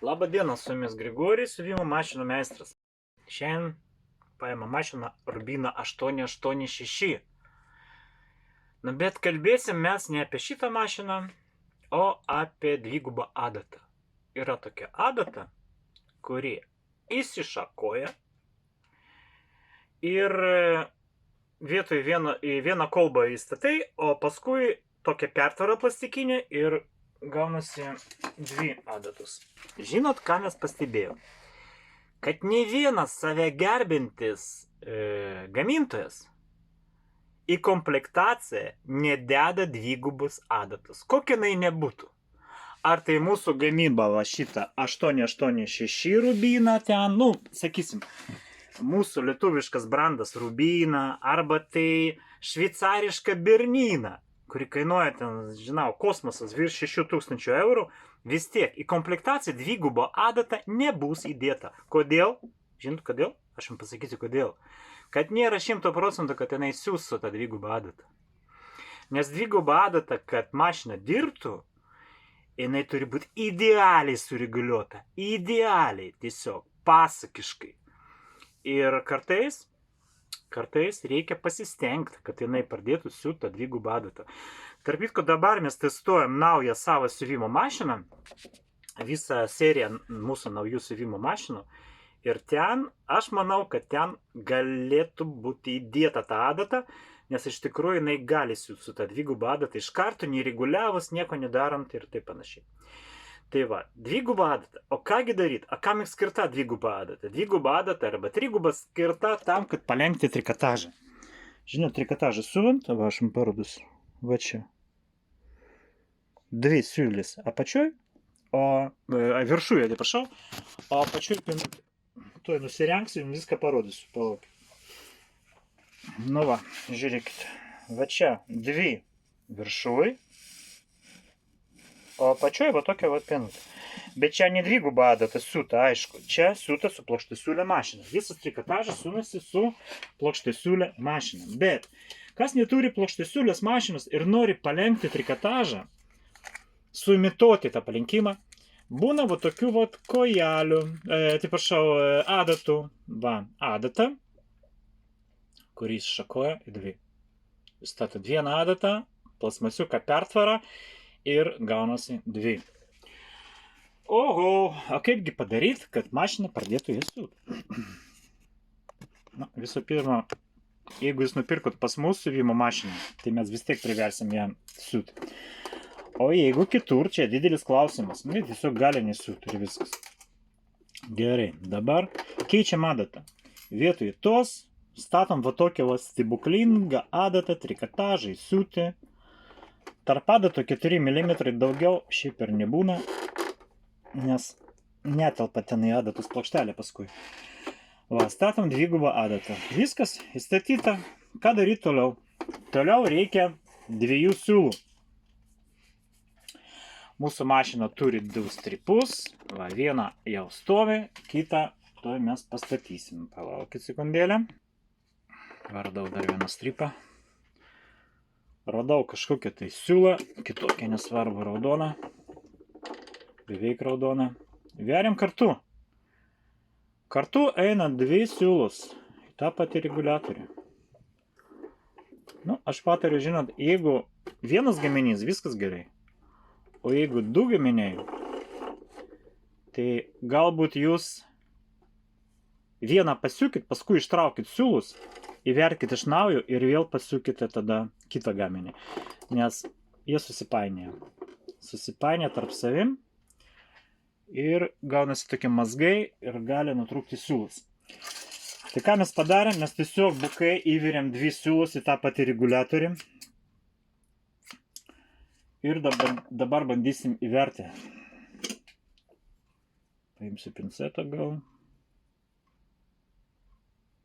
Labą dieną, su jumis Grigorijus, siuvimo mašinų meistras. Šiandien paėmė mašiną Rubina 886. Bet kalbėsim mes ne apie šitą mašiną, o apie dvigubą adatą. Yra tokia adata, kuri įsišakoja ir vietoj vieną kolbą įstatai, o paskui tokia pertvara plastikinė ir gaunasi dvi adatos. Žinot, ką mes pastebėjom? Kad ne vienas save gerbintis gamintojas į komplektaciją nededa dvigubus adatus. Kokia jinai nebūtų. Ar tai mūsų gamyba va šitą 886 Rubina ten, sakysim, mūsų lietuviškas brandas Rubina, arba tai šveicariška Bernina, kuri kainuoja ten, žinau, kosmosas virš 6000 eurų, vis tiek į komplektaciją dvigubo adata nebus įdėta. Kodėl? Žinot kodėl? Aš jums pasakysiu kodėl. Kad nėra 100%, kad jinai siūs su tą dvigubą adatą. Nes dviguba adata, kad mašina dirbtų, jinai turi būti idealiai sureguliuota. Idealiai, tiesiog, pasakiškai. Ir kartais reikia pasistengti, kad jinai pradėtų siūti tą dvigubą adatą. Tarp kitko, dabar mes testuojam naują savo siuvimo mašiną, visą seriją mūsų naujų siuvimo mašinų. Ir ten, aš manau, kad ten galėtų būti įdėta ta adata, nes iš tikrųjų jinai gali siūti su tą dvigubą adatą iš karto, nereguliavus, nieko nedarant ir taip panašiai. Tai va, dviguba adata. O kągi daryti? A kam skirta dviguba adata? Dviguba adata arba triguba skirta tam, kad palengti trikotažą. Žinot, trikotažą siuvant, va aš jums parodysiu. Va čia. Dvi siūlės apačioj, viršuje, atsiprašau, o apačioj pinutė. Tuoj nusirengsiu, jums viską parodysiu. Palaukit. Nu va, žiūrėkit. Va čia dvi viršuj. O apačioj va tokia va pinutė. Bet čia ne dviguba adata siūta, aišku. Čia siūta su plokštasiūlė mašina. Visas trikotažas siūnasi su plokštasiūlė mašina. Bet kas neturi plokštasiūlės mašinos ir nori palengti trikotažą, suimituoti tą palenkimą, būna va tokių va kojelių, adatų. Va, adata, kuris šakoja į dvi. Statot vieną adatą, plasmasiuką pertvarą, ir gaunasi dvi. Oho, o kaipgi padaryti, kad mašina pradėtų jas siūti? Visų pirma, jeigu jūs nupirkot pas mūsų siuvimo mašiną, tai mes vis tiek priversim ją siūti. O jeigu kitur, čia didelis klausimas, tiesiog gali nesiūti ir viskas. Gerai, dabar keičiam adatą. Vietoj tos statom va tokią va stebuklingą adatą, trikotažai siūti. Tarp adatų 4 mm daugiau šiaip ir nebūna, nes netelpa ten į adatus plokštelę paskui. Va, statom dvigubą adatą. Viskas įstatyta. Ką daryti toliau? Toliau reikia dviejų siūlų. Mūsų mašina turi 2 strypus. Va, vieną jau stovi, kitą toj mes pastatysim. Palaukit sekundėlę. Radau dar vieną strypą. Radau kažkokią tai siūlą, kitokią nesvarbu, raudoną, beveik raudoną. Veriam kartu. Kartu eina 2 siūlos į tą patį reguliatorių. Aš patariu, žinot, jeigu vienas gaminys, viskas gerai. O jeigu 2 gaminiai, tai galbūt jūs vieną pasiūkit, paskui ištraukit siūlus, įverkit iš naujo ir vėl pasiūkite tada kitą gaminį. Nes jie susipainėja. Susipainėja tarp savim ir gaunasi tokie mazgai ir gali nutrūkti siūlus. Tai ką mes padarėm? Mes tiesiog bukai įviriam 2 siūlus į tą patį reguliatorių. Ir dabar bandysim įverti. Paimsiu pincetą gal,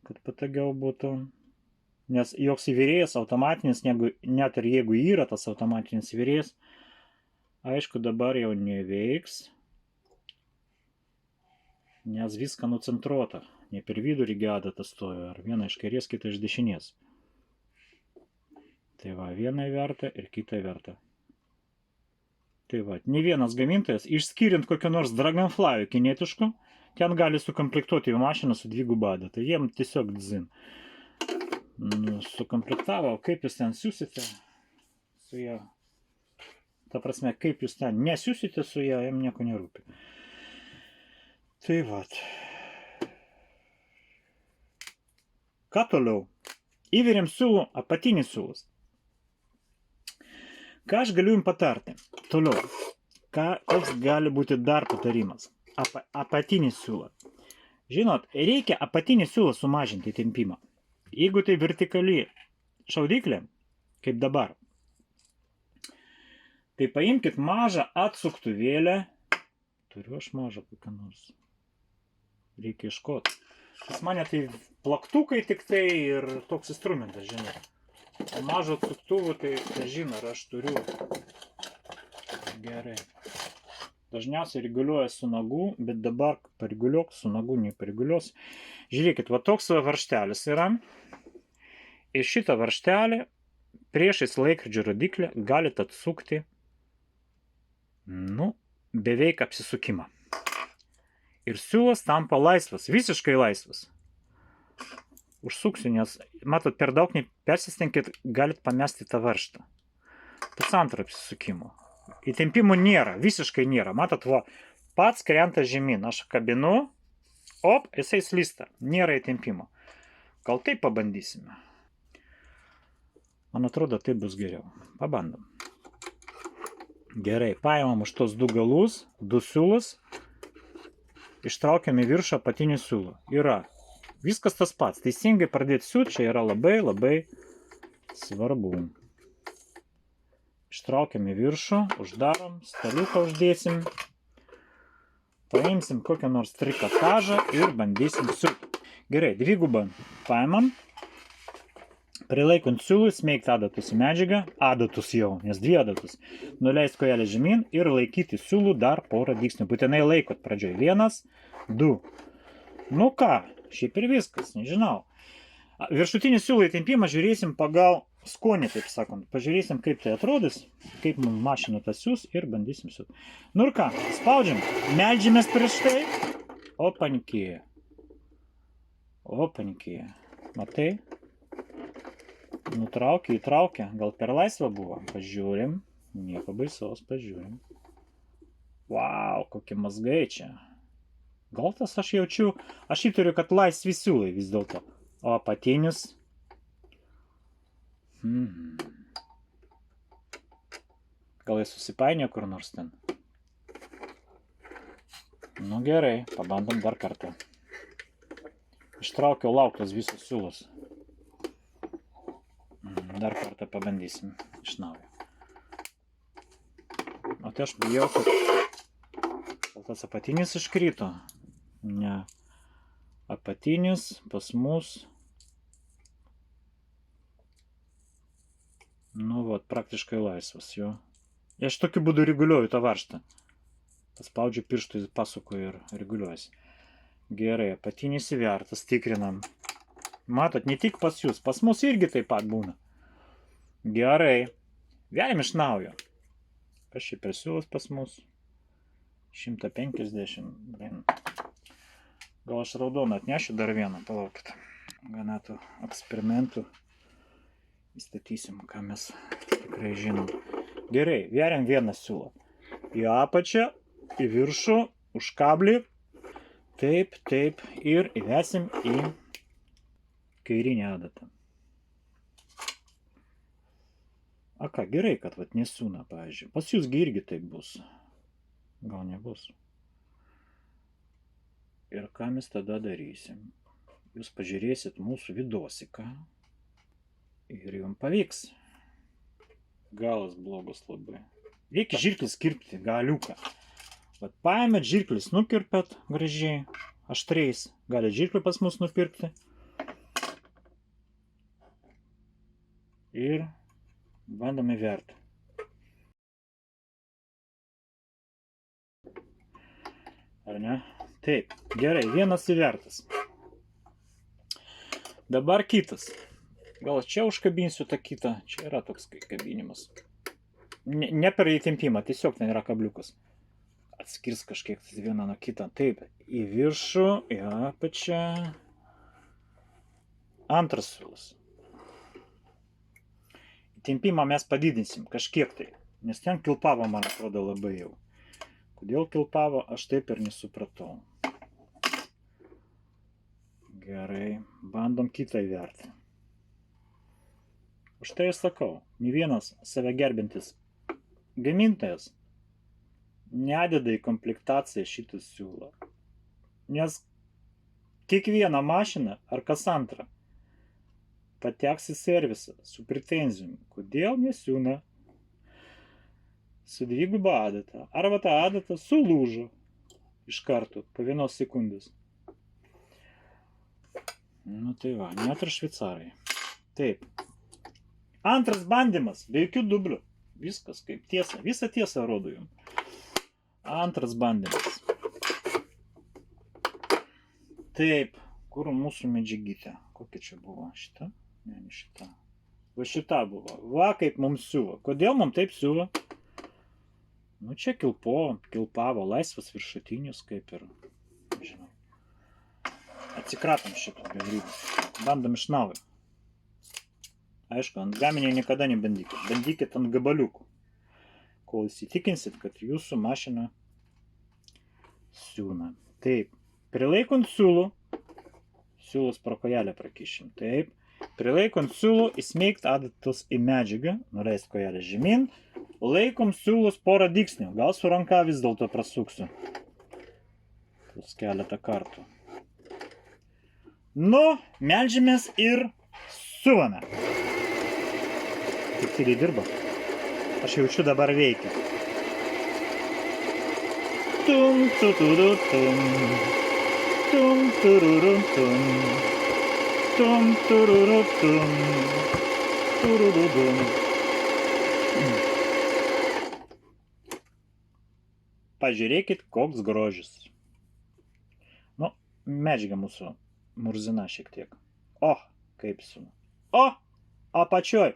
kad patogiau būtų. Nes joks įvyrėjas automatinis, net ir jeigu yra tas automatinis įvyrėjas, aišku, dabar jau neveiks, nes viską nucentruota. Ne per vidurį adata stovi, ar vieną iš kairės, kitą iš dešinės. Tai va, vieną vertą ir kitą vertą. Tai va, ne vienas gamintojas, išskyrint kokio nors Dragonfly kinetiško, ten gali sukomplektuoti jų mašiną su 2 adata. Jiem tiesiog dzin. Nu, sukomplektavo, kaip jūs ten siūsite su ją. Ta prasme, kaip jūs ten nesiūsite su ją, jam nieko nerūpi. Tai va. Ką toliau? Įveriam siūlų, apatinis siūlas. Ką aš galiu jums patarti? Toliau. Koks gali būti dar patarimas? Apatinis siūlas. Žinot, reikia apatinį siūlą sumažinti tempimą. Jeigu tai vertikali šaudyklė, kaip dabar, tai paimkit mažą atsuktuvėlę. Turiu aš mažą kokią nors. Reikia iškoti. Pas mane tai plaktukai tik tai ir toks instrumentas, žinai. O mažo atsuktuvų tai, žinai, ar aš turiu. Gerai. Dažniausiai reguliuoja su nagu, bet dabar pareguliuok, su nagu nepareguliuos. Žiūrėkit, va toks varžtelis yra. Ir šitą varžtelį priešais laikrodžio rodiklį galite atsukti, beveik apsisukimą. Ir siūlas tampa laisvas, visiškai laisvas. Užsuksiu, nes, matot, per daug nepersistengkit, galit pamesti tą varžtą. Pusantro apsisukimo. Įtempimų nėra, visiškai nėra. Matot, va, pats krenta žemyn. Aš kabinu, jisai slysta. Nėra įtempimo. Gal taip pabandysime? Man atrodo, tai bus geriau. Pabandom. Gerai, paimam už tos 2 galus, 2 siūlus. Ištraukiam į viršų apatinį siūlą. Yra. Viskas tas pats. Teisingai pradėti siūt, čia yra labai, labai svarbu. Ištraukiam į viršų, uždarom, staliuką uždėsim. Paimsim kokią nors trikotažą ir bandysim siūt. Gerai, 2 paimam. Prilaikant siūlui, smeigt adatus į medžiagą. Adatus jau, nes 2 adatus. Nuleist kojelę žemyn ir laikyti siūlų dar porą dygsnių. Būtinai laikot pradžioj. 1, 2. Nu ką, šiaip ir viskas, nežinau. Viršutinį siūlų įtempimą žiūrėsim pagal skonį, taip sakant. Pažiūrėsim, kaip tai atrodys, kaip mums mašina tas siūs ir bandysim siūt. Nu ir ką, spaudžiam, meldžiamės prieš tai. Opankė. Opankė. Matai? Nutraukė, įtraukė. Gal per laisvą buvo? Pažiūrim. Nieko baisaus, pažiūrim. Vau, kokie mazgai čia. Gal tas aš jaučiu, aš įtariu, kad laisvi siūlai vis dėlto. O apatinis. Gal jis susipainio kur nors ten? Nu gerai, pabandom dar kartą. Ištraukiau lauktas visus siūlus. Dar kartą pabandysim iš naujo. O tai aš bijau, kad tas apatinis iškrito. Ne. Apatinis pas mus. Nu, vat, praktiškai laisvas jo. Aš tokiu būdu reguliuoju tą varžtą. Paspaudžiu pirštų, pasuku ir reguliuojuosi. Gerai, apatinis įvertas, tikrinam. Matot, ne tik pas jūs, pas mus irgi taip pat būna. Gerai. Vėliam iš naujo. Kas čia per siūlas pas mus? 150. Gal aš raudoną atnešiu dar vieną, palaukit. Gana tų eksperimentų. Įstatysim, ką mes tikrai žinom. Gerai, veriam vieną siūlą. Į apačią, į viršų, už kablį. Taip, taip. Ir įvesim į kairinę adatą. A ką, gerai, kad vat nesūna, pavyzdžiui. Pas jūsgi irgi taip bus. Gal nebus. Ir ką mes tada darysim? Jūs pažiūrėsit mūsų vidosiką. Ir jums pavyks. Galas blogas labai. Reikia žirklis kirpti, galiuką. Vat paėmėt žirklis, nukirpėt gražiai, aštriais. Galit žirklį pas mus nupirkti. Ir bandom įverti. Ar ne? Taip, gerai, vienas įvertas. Dabar kitas. Gal čia užkabinsiu tą kitą. Čia yra toks kabinimas. Ne per įtempimą, tiesiog ten yra kabliukas. Atskirs kažkiek vieną nuo kitą. Taip, į viršų, į apačią. Antras siūlas. Įtempimą mes padidinsim kažkiek tai, nes ten kilpavo, man atrodo, labai jau. Kodėl kilpavo, aš taip ir nesupratau. Gerai, bandom kitą įverti. Už tai sakau, ne vienas save gerbintis gamintojas nededa į komplektaciją šitą siūlą. Nes kiekviena mašina ar kas antra pateks į servisą su pretenzijom. Kodėl nesiūna su dviguba adata? Arba ta adata sulūžo iš karto po 1 sekundės. Nu tai va, net ir šveicarai. Taip. Antras bandymas, be jokių dublių. Viskas kaip tiesa. Visą tiesą rodo jums. Antras bandymas. Taip. Kur mūsų medžiagytė? Kokia čia buvo? Šita? Ne, ne šita. Va šita buvo. Va kaip mums siuvo. Kodėl mums taip siuvo? Nu čia kilpavo laisvas viršutinis kaip ir. Nežinau. Atsikratom šito bevrybių. Bandom iš naujo. Aišku, ant gaminio niekada nebandykit. Bandykit ant gabaliukų. Kol įsitikinsit, kad jūsų mašina siūna. Taip. Prilaikant siūlų. Siūlus pro kojelę prakišim. Taip. Prilaikant siūlų įsmeigt adatus į medžiagą. Nuleist kojelę žemyn. Laikom siūlus porą dygsnių. Gal su ranka vis dėlto prasuksiu. Plus keletą kartų. Nu, meldžiamės ir siuvame. Kaip tyliai dirba. Aš jaučiu dabar veikia. Tum, tuturu, tum. Tum, tururu, tum. Tum, tururu, tum. Tururu, tum. Pažiūrėkit, koks grožis. Nu, medžiaga mūsų murzina šiek tiek. O, kaip su. O, apačioj.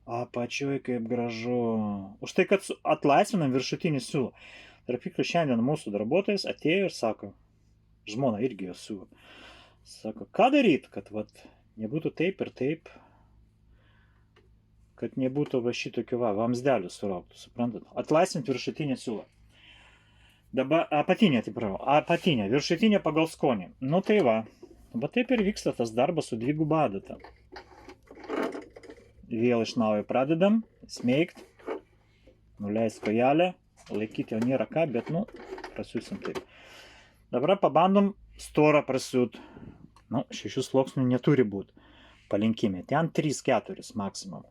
Apačioj kaip gražu. Už tai, kad atlaisvinam viršutinį siūlą. Tarp kitko, šiandien mūsų darbuotojas atėjo ir sako, žmona irgi jo siūlo. Sako, ką daryt, kad vat, nebūtų taip ir taip, kad nebūtų va šitokių vamsdelių surauktų, suprantat? Atlaisvint viršutinį siūlą. Dabar apatinė, apatinė, viršutinė pagal skonį. Nu tai va, bet taip ir vyksta tas darbas su dviguba adata. Vėl iš naujo pradedam, smeigt, nuleist kojelę, laikyti jau nėra ką, bet nu, prasiūsim taip. Dabar pabandom storą prasiūt. Nu, 6 sluoksnių neturi būti. Palinkime, ten 3-4 maksimum.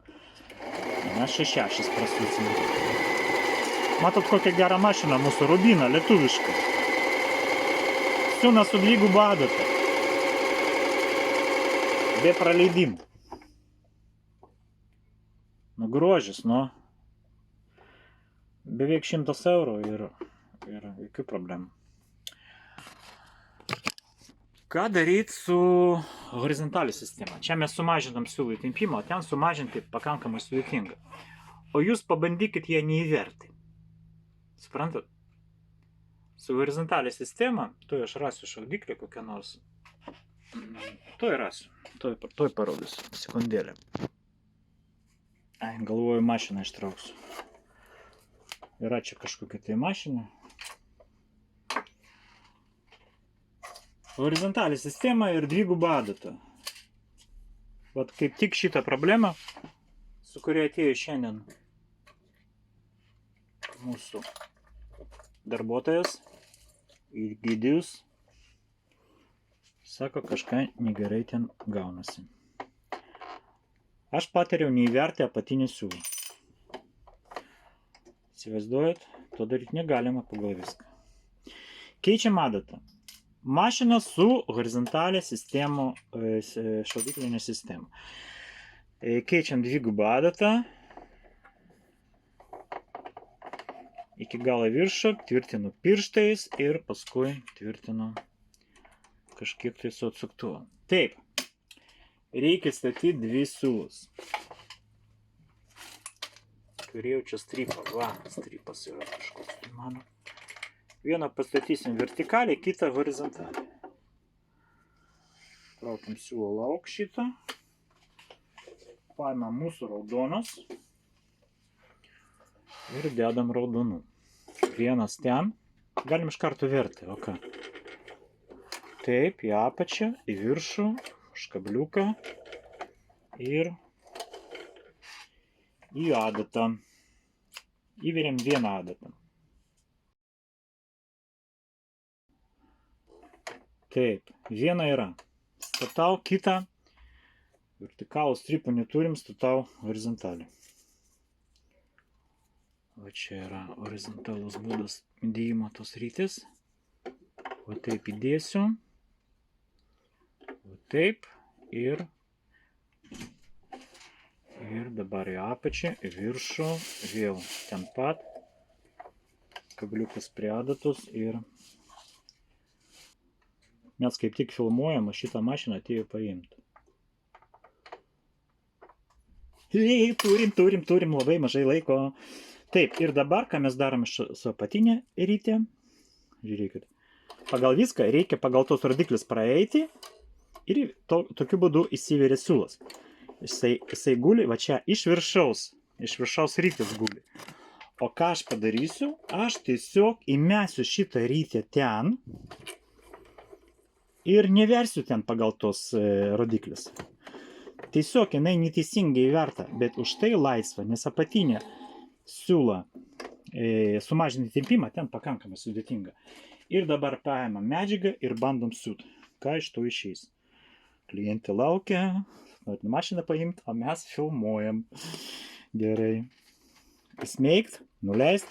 Mes 6 prasiūsim. Matot, kokia gera mašina mūsų Rubina, lietuviška. Siūna su dviguba adata. Be praleidimų. Nu, grožis, nu. Beveik 100 eurų ir jokių problemų. Ką daryti su horizontaliu sistema? Čia mes sumažinam siūlų įtempimą, o ten sumažinti pakankamai sudėtinga. O jūs pabandykit ją neįverti. Suprantat? Su horizontalia sistema, tuoj aš rasiu šaudiklį kokią nors. Tuoj rasiu. Tuoj parodysiu. Sekundėlę. Ai, galvoju, mašiną ištrauksiu. Yra čia kažkokia tai mašina. Horizontali sistema ir dviguba adata. Vat kaip tik šitą problemą, su kuria atėjo šiandien mūsų darbuotojas ir Gidijus, sako, kažką negerai ten gaunasi. Aš patariau neįverti apatinį siūlą. Įsivaizduojat, to daryti negalima pagal viską. Keičiam adatą. Mašina su horizontalia sistema, šaudiklinė sistema. Keičiam dvigubą adatą. Iki galo viršų, tvirtinu pirštais ir paskui tvirtinu kažkiek tai su atsuktuvu. Taip. Reikia statyti 2 siūlus. Turėjau čia strypą. Va, strypas yra kažkoks tai mano. Vieną pastatysim vertikaliai, kitą horizontaliai. Traukiam siūlo lauk šitą. Paimam mūsų raudonas. Ir dedam raudonų. Vienas ten. Galim iš karto verti, o ką? Taip, į apačią, į viršų, škabliuką ir į adatą. Įveriam vieną adatą. Taip, viena yra. Statau kitą. Vertikalų strypų neturim, statau horizontaliai. O čia yra horizontalus būdas dėjimo tos rytis. O taip įdėsiu. O taip ir dabar į apačią, į viršų, vėl ten pat. Kabliukas prie adatos ir mes kaip tik filmuojam, o šitą mašiną atėjo paimti. Turim labai mažai laiko. Taip, ir dabar, ką mes darom su apatinė rytė, žiūrėkit, pagal viską reikia pagal tos rodiklius praeiti ir tokiu būdu įsiveria siūlas. Jisai guli, va čia iš viršaus rytis guli. O ką aš padarysiu, aš tiesiog įmesiu šitą rytę ten ir neversiu ten pagal tos rodiklius. Tiesiog jinai neteisingai verta, bet už tai laisva, nes apatinė siūlą sumažinti tempimą, ten pakankamai sudėtinga. Ir dabar paėmam medžiagą ir bandom siūt. Ką iš to išeis? Klientė laukia, norit mašiną paimti, o mes filmuojam. Gerai. Įsmeigt, nuleist.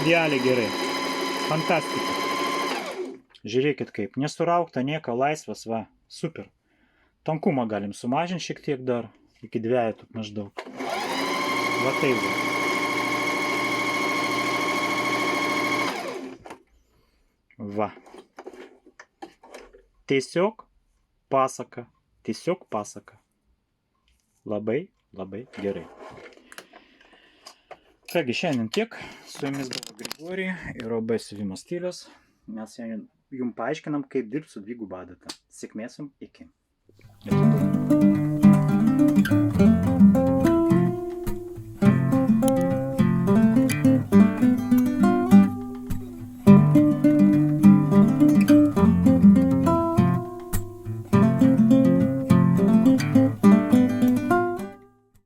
Idealiai gerai. Fantastika. Žiūrėkit kaip, nesuraukta nieko, laisvas, va, super. Tankumą galim sumažinti šiek tiek dar, iki 2 maždaug. Va taip va. Va. Tiesiog pasaka, Labai, labai gerai. Kągi, šiandien tiek. Su jumis buvo Grigorij ir OB siuvimo stilius. Mes šiandien jums paaiškinam, kaip dirbti su dviguba adata. Sėkmės jums, iki.